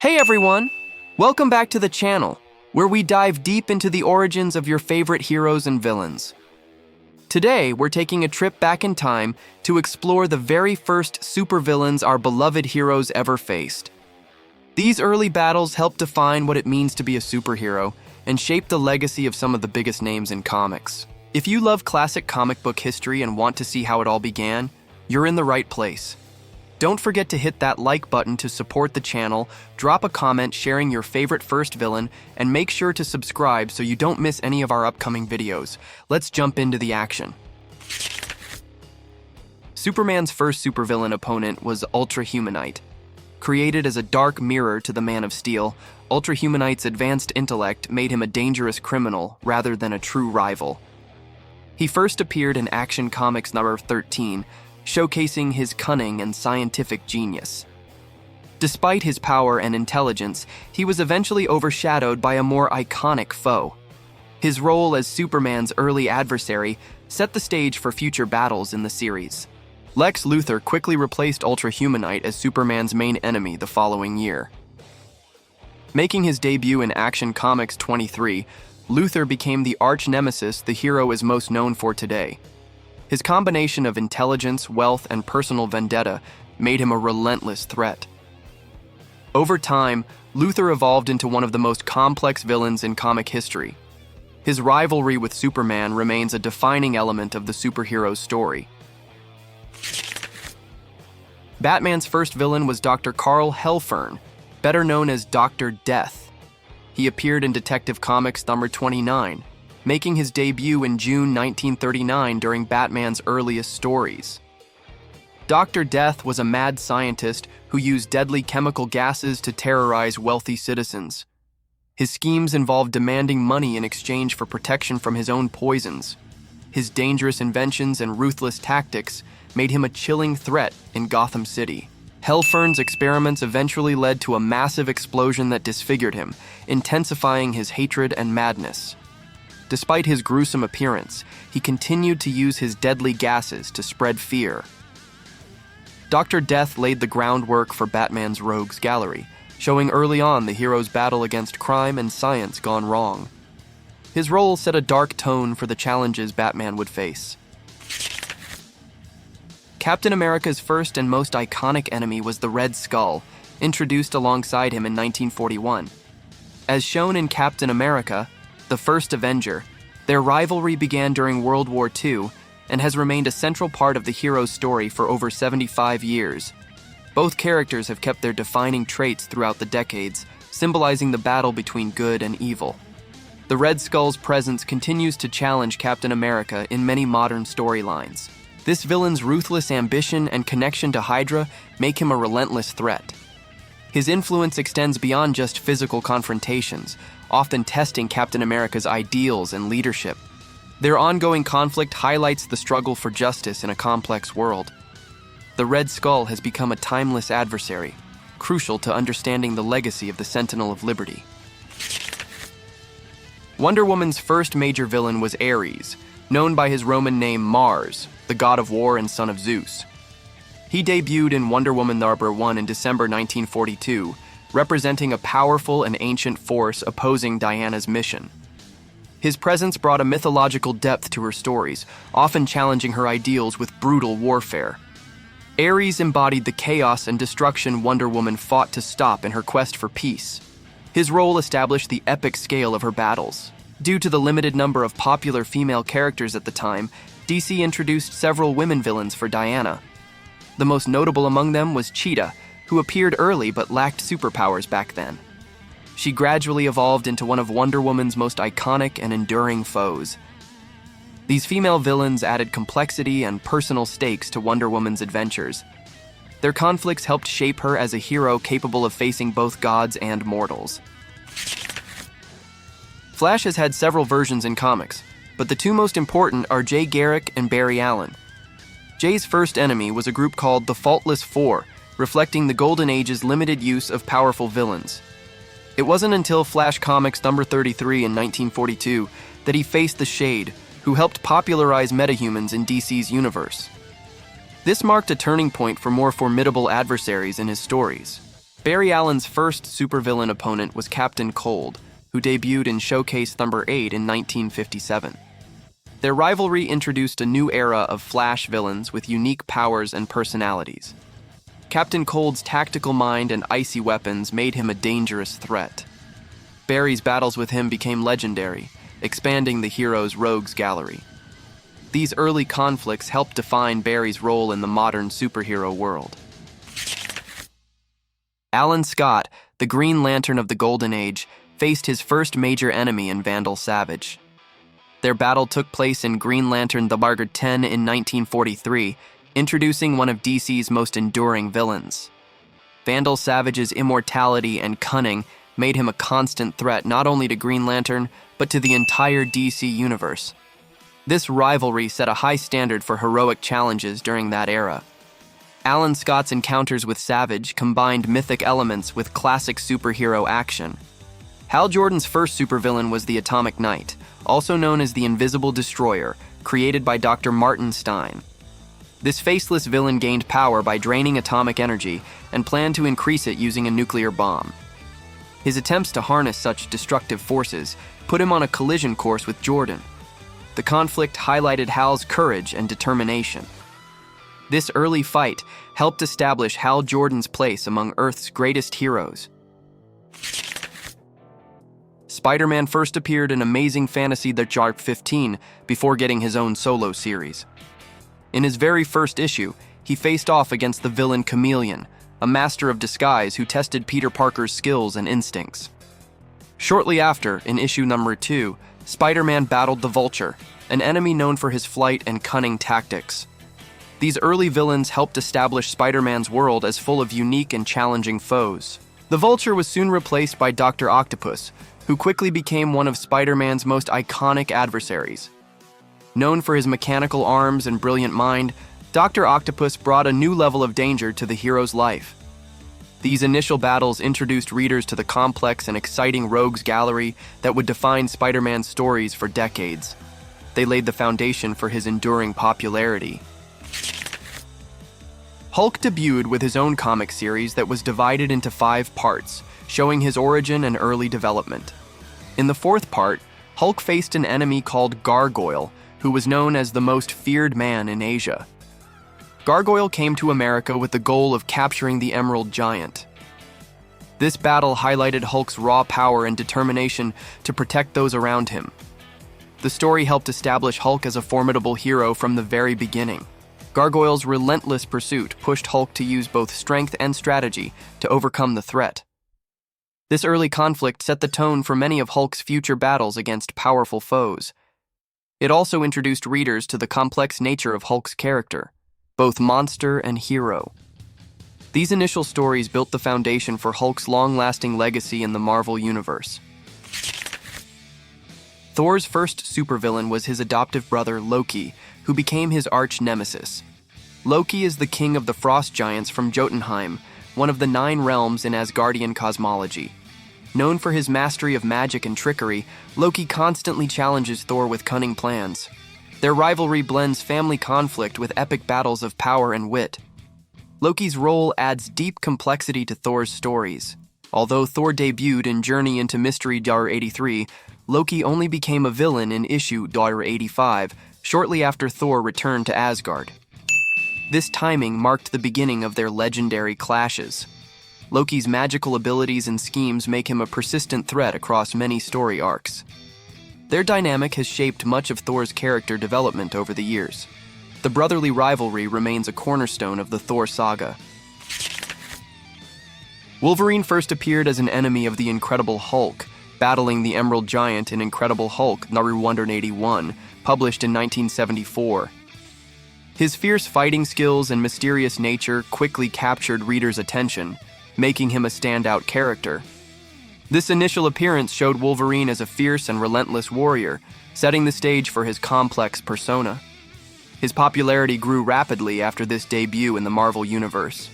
Hey everyone! Welcome back to the channel, where we dive deep into the origins of your favorite heroes and villains. Today, we're taking a trip back in time to explore the very first supervillains our beloved heroes ever faced. These early battles helped define what it means to be a superhero and shape the legacy of some of the biggest names in comics. If you love classic comic book history and want to see how it all began, you're in the right place. Don't forget to hit that like button to support the channel, drop a comment sharing your favorite first villain, and make sure to subscribe so you don't miss any of our upcoming videos. Let's jump into the action. Superman's first supervillain opponent was Ultrahumanite. Created as a dark mirror to the Man of Steel, Ultrahumanite's advanced intellect made him a dangerous criminal rather than a true rival. He first appeared in Action Comics number 13, showcasing his cunning and scientific genius. Despite his power and intelligence, he was eventually overshadowed by a more iconic foe. His role as Superman's early adversary set the stage for future battles in the series. Lex Luthor quickly replaced Ultrahumanite as Superman's main enemy the following year. Making his debut in Action Comics 23, Luthor became the arch-nemesis the hero is most known for today. His combination of intelligence, wealth, and personal vendetta made him a relentless threat. Over time, Luthor evolved into one of the most complex villains in comic history. His rivalry with Superman remains a defining element of the superhero's story. Batman's first villain was Dr. Karl Hellfern, better known as Dr. Death. He appeared in Detective Comics number 29, making his debut in June 1939 during Batman's earliest stories. Dr. Death was a mad scientist who used deadly chemical gases to terrorize wealthy citizens. His schemes involved demanding money in exchange for protection from his own poisons. His dangerous inventions and ruthless tactics made him a chilling threat in Gotham City. Hellfern's experiments eventually led to a massive explosion that disfigured him, intensifying his hatred and madness. Despite his gruesome appearance, he continued to use his deadly gases to spread fear. Dr. Death laid the groundwork for Batman's Rogues Gallery, showing early on the hero's battle against crime and science gone wrong. His role set a dark tone for the challenges Batman would face. Captain America's first and most iconic enemy was the Red Skull, introduced alongside him in 1941. As shown in Captain America, the first Avenger, their rivalry began during World War II and has remained a central part of the hero's story for over 75 years. Both characters have kept their defining traits throughout the decades, symbolizing the battle between good and evil. The Red Skull's presence continues to challenge Captain America in many modern storylines. This villain's ruthless ambition and connection to Hydra make him a relentless threat. His influence extends beyond just physical confrontations, often testing Captain America's ideals and leadership. Their ongoing conflict highlights the struggle for justice in a complex world. The Red Skull has become a timeless adversary, crucial to understanding the legacy of the Sentinel of Liberty. Wonder Woman's first major villain was Ares, known by his Roman name Mars, the god of war and son of Zeus. He debuted in Wonder Woman number 1 in December 1942, representing a powerful and ancient force opposing Diana's mission. His presence brought a mythological depth to her stories, often challenging her ideals with brutal warfare. Ares embodied the chaos and destruction Wonder Woman fought to stop in her quest for peace. His role established the epic scale of her battles. Due to the limited number of popular female characters at the time, DC introduced several women villains for Diana. The most notable among them was Cheetah, who appeared early but lacked superpowers back then. She gradually evolved into one of Wonder Woman's most iconic and enduring foes. These female villains added complexity and personal stakes to Wonder Woman's adventures. Their conflicts helped shape her as a hero capable of facing both gods and mortals. Flash has had several versions in comics, but the two most important are Jay Garrick and Barry Allen. Jay's first enemy was a group called the Faultless Four, reflecting the Golden Age's limited use of powerful villains. It wasn't until Flash Comics number 33 in 1942 that he faced the Shade, who helped popularize metahumans in DC's universe. This marked a turning point for more formidable adversaries in his stories. Barry Allen's first supervillain opponent was Captain Cold, who debuted in Showcase number 8 in 1957. Their rivalry introduced a new era of Flash villains with unique powers and personalities. Captain Cold's tactical mind and icy weapons made him a dangerous threat. Barry's battles with him became legendary, expanding the hero's rogues gallery. These early conflicts helped define Barry's role in the modern superhero world. Alan Scott, the Green Lantern of the Golden Age, faced his first major enemy in Vandal Savage. Their battle took place in Green Lantern the Margaret 10 in 1943, introducing one of DC's most enduring villains. Vandal Savage's immortality and cunning made him a constant threat not only to Green Lantern, but to the entire DC universe. This rivalry set a high standard for heroic challenges during that era. Alan Scott's encounters with Savage combined mythic elements with classic superhero action. Hal Jordan's first supervillain was the Atomic Knight, also known as the Invisible Destroyer, created by Dr. Martin Stein. This faceless villain gained power by draining atomic energy and planned to increase it using a nuclear bomb. His attempts to harness such destructive forces put him on a collision course with Jordan. The conflict highlighted Hal's courage and determination. This early fight helped establish Hal Jordan's place among Earth's greatest heroes. Spider-Man first appeared in Amazing Fantasy The Jarp 15 before getting his own solo series. In his very first issue, he faced off against the villain Chameleon, a master of disguise who tested Peter Parker's skills and instincts. Shortly after, in issue number 2, Spider-Man battled the Vulture, an enemy known for his flight and cunning tactics. These early villains helped establish Spider-Man's world as full of unique and challenging foes. The Vulture was soon replaced by Dr. Octopus, who quickly became one of Spider-Man's most iconic adversaries. Known for his mechanical arms and brilliant mind, Dr. Octopus brought a new level of danger to the hero's life. These initial battles introduced readers to the complex and exciting rogues gallery that would define Spider-Man's stories for decades. They laid the foundation for his enduring popularity. Hulk debuted with his own comic series that was divided into 5 parts, showing his origin and early development. In the 4th part, Hulk faced an enemy called Gargoyle, who was known as the most feared man in Asia. Gargoyle came to America with the goal of capturing the Emerald Giant. This battle highlighted Hulk's raw power and determination to protect those around him. The story helped establish Hulk as a formidable hero from the very beginning. Gargoyle's relentless pursuit pushed Hulk to use both strength and strategy to overcome the threat. This early conflict set the tone for many of Hulk's future battles against powerful foes. It also introduced readers to the complex nature of Hulk's character, both monster and hero. These initial stories built the foundation for Hulk's long-lasting legacy in the Marvel Universe. Thor's first supervillain was his adoptive brother Loki, who became his arch-nemesis. Loki is the king of the frost giants from Jotunheim, one of the 9 realms in Asgardian cosmology. Known for his mastery of magic and trickery, Loki constantly challenges Thor with cunning plans. Their rivalry blends family conflict with epic battles of power and wit. Loki's role adds deep complexity to Thor's stories. Although Thor debuted in Journey into Mystery $83, Loki only became a villain in issue $85, shortly after Thor returned to Asgard. This timing marked the beginning of their legendary clashes. Loki's magical abilities and schemes make him a persistent threat across many story arcs. Their dynamic has shaped much of Thor's character development over the years. The brotherly rivalry remains a cornerstone of the Thor saga. Wolverine first appeared as an enemy of the Incredible Hulk, battling the Emerald Giant in Incredible Hulk number 181, published in 1974. His fierce fighting skills and mysterious nature quickly captured readers' attention, making him a standout character. This initial appearance showed Wolverine as a fierce and relentless warrior, setting the stage for his complex persona. His popularity grew rapidly after this debut in the Marvel Universe.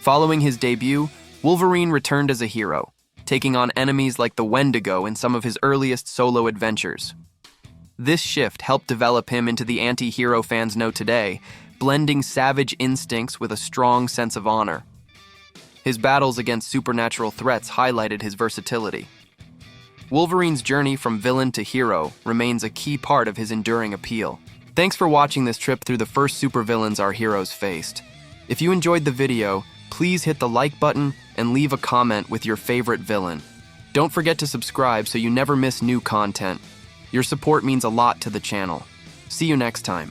Following his debut, Wolverine returned as a hero, taking on enemies like the Wendigo in some of his earliest solo adventures. This shift helped develop him into the anti-hero fans know today, blending savage instincts with a strong sense of honor. His battles against supernatural threats highlighted his versatility. Wolverine's journey from villain to hero remains a key part of his enduring appeal. Thanks for watching this trip through the first supervillains our heroes faced. If you enjoyed the video, please hit the like button and leave a comment with your favorite villain. Don't forget to subscribe so you never miss new content. Your support means a lot to the channel. See you next time.